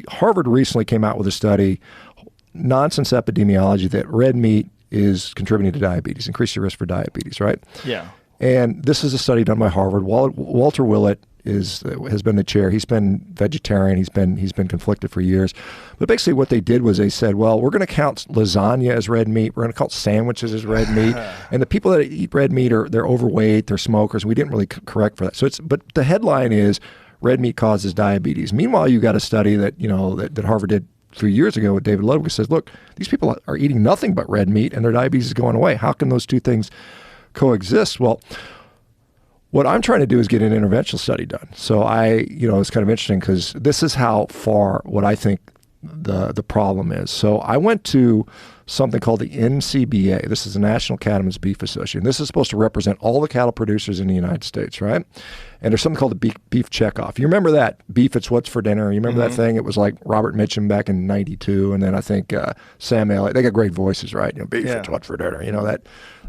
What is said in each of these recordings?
Harvard recently came out with a study, nonsense epidemiology, that red meat is contributing to diabetes, increase your risk for diabetes, right? Yeah. And this is a study done by Harvard. Walter Willett has been the chair. He's been vegetarian. He's been conflicted for years. But basically what they did was they said, well, we're going to count lasagna as red meat. We're going to count sandwiches as red meat. And the people that eat red meat they're overweight, they're smokers. We didn't really correct for that. But the headline is red meat causes diabetes. Meanwhile, you got a study that that Harvard did 3 years ago with David Ludwig, says, look, these people are eating nothing but red meat and their diabetes is going away. How can those two things coexist? Well, what I'm trying to do is get an interventional study done. So it's kind of interesting because this is how far what I think the problem is. So I went to something called the NCBA. This is the National Cattlemen's Beef Association. This is supposed to represent all the cattle producers in the United States, right? And there's something called the beef checkoff. You remember that? Beef, it's what's for dinner. You remember that thing? It was like Robert Mitchum back in '92, and then I think Sam Elliott. They got great voices, right? Beef, it's what's for dinner.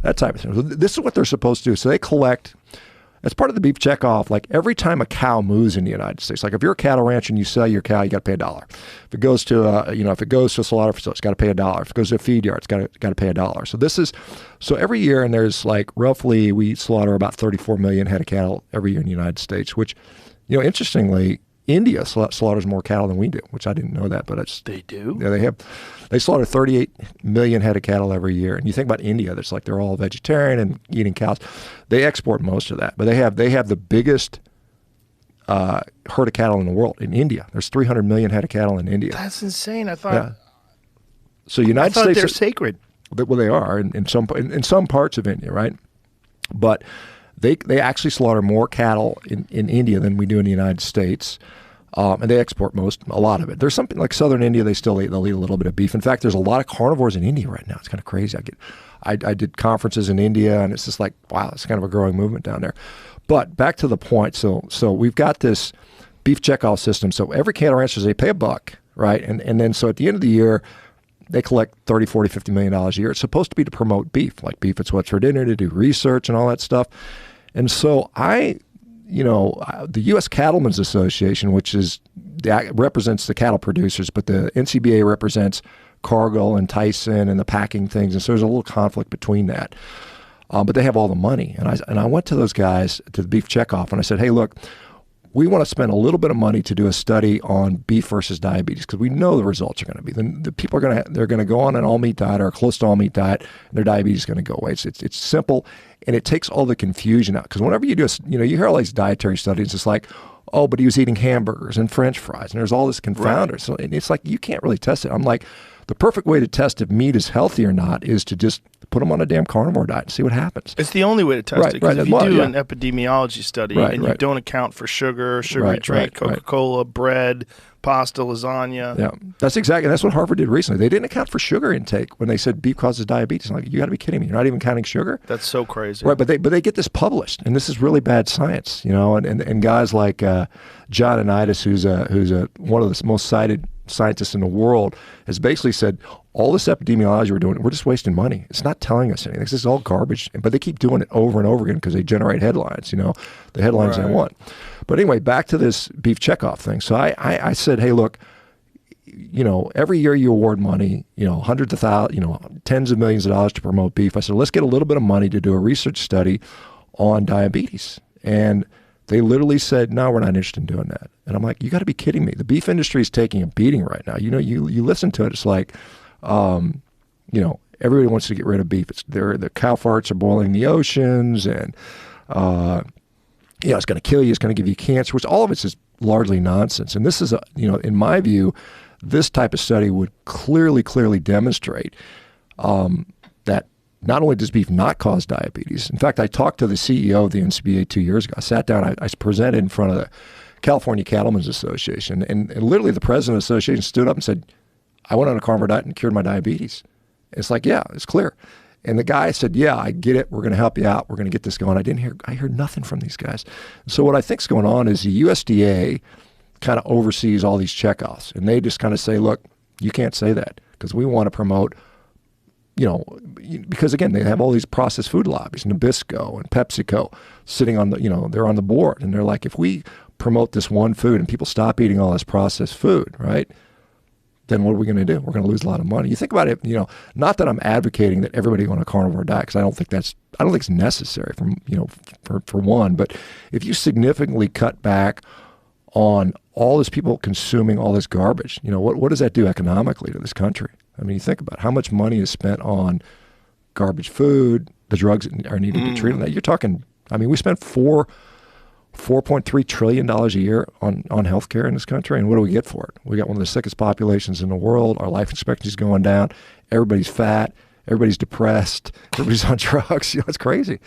That type of thing. So this is what they're supposed to do. So they collect. As part of the beef checkoff, like every time a cow moves in the United States, like if you're a cattle rancher and you sell your cow, you got to pay $1. If it goes to a slaughter facility, it's got to pay $1. If it goes to a feed yard, it's got to pay $1. So every year, and there's like roughly we slaughter about 34 million head of cattle every year in the United States, which, interestingly, India slaughters more cattle than we do, which I didn't know that, but they do. Yeah, they slaughter 38 million head of cattle every year. And you think about India, that's like they're all vegetarian and eating cows. They export most of that, but they have the biggest herd of cattle in the world in India. There's 300 million head of cattle in India. That's insane. I thought. Yeah. So United States, they're sacred. Well, they are in some parts of India, right? But they actually slaughter more cattle in India than we do in the United States. And they export a lot of it. There's something like southern India, they'll eat a little bit of beef. In fact, there's a lot of carnivores in India right now. It's kind of crazy. I did conferences in India, and it's just like, wow, it's kind of a growing movement down there. But back to the point. So we've got this beef checkoff system. So every cattle rancher, they pay $1, right? And then so at the end of the year, they collect $30, $40, $50 million a year. It's supposed to be to promote beef, like beef, it's what's for dinner, to do research and all that stuff. And so the U.S. Cattlemen's Association, which represents the cattle producers, but the NCBA represents Cargill and Tyson and the packing things, and so there's a little conflict between that. But they have all the money, and I went to those guys to the beef checkoff, and I said, hey, look, we want to spend a little bit of money to do a study on beef versus diabetes because we know the results are going to be. The people are they're going to go on an all meat diet or a close to all meat diet, and their diabetes is going to go away. It's simple, and it takes all the confusion out. Because whenever you do, you hear all these dietary studies, it's like, oh, but he was eating hamburgers and French fries, and there's all this confounder. Right. So it's like you can't really test it. I'm like, the perfect way to test if meat is healthy or not is to just put them on a damn carnivore diet and see what happens. It's the only way to test it. Because if you do an epidemiology study and you don't account for sugary drink, Coca-Cola, bread, pasta, lasagna. Yeah, that's what Harvard did recently. They didn't account for sugar intake when they said beef causes diabetes. I'm like, you got to be kidding me. You're not even counting sugar? That's so crazy. Right, but they get this published, and this is really bad science, and guys like John Anitis, who's one of the most cited scientists in the world, has basically said, all this epidemiology we're doing, we're just wasting money. It's not telling us anything. This is all garbage. But they keep doing it over and over again because they generate headlines, the headlines they want. But anyway, back to this beef checkoff thing. So I said, hey, look, every year you award money, hundreds of thousands, tens of millions of dollars to promote beef. I said, let's get a little bit of money to do a research study on diabetes. And they literally said, no, we're not interested in doing that. And I'm like, you got to be kidding me. The beef industry is taking a beating right now. You listen to it, it's like, everybody wants to get rid of beef. The cow farts are boiling the oceans, and it's going to kill you. It's going to give you cancer, which all of it's just largely nonsense. And this is, in my view, this type of study would clearly demonstrate that not only does beef not cause diabetes. In fact, I talked to the CEO of the NCBA 2 years ago. I sat down, I presented in front of the California Cattlemen's Association, and literally the president of the association stood up and said, I went on a carnivore diet and cured my diabetes. It's like, yeah, it's clear. And the guy said, yeah, I get it. We're going to help you out. We're going to get this going. I heard nothing from these guys. So what I think is going on is the USDA kind of oversees all these checkoffs, and they just kind of say, look, you can't say that because we want to promote, because again, they have all these processed food lobbies, Nabisco and PepsiCo sitting on they're on the board, and they're like, if we promote this one food and people stop eating all this processed food, right? Then what are we going to do? We're going to lose a lot of money. You think about it, not that I'm advocating that everybody go on a carnivore diet, because I don't think it's necessary for one, but if you significantly cut back on all these people consuming all this garbage, what does that do economically to this country? I mean, you think about how much money is spent on garbage food, the drugs that are needed to treat that. You're talking, we spend $4.3 trillion a year on healthcare in this country, and what do we get for it? We got one of the sickest populations in the world. Our life expectancy is going down. Everybody's fat. Everybody's depressed. Everybody's on drugs. It's crazy.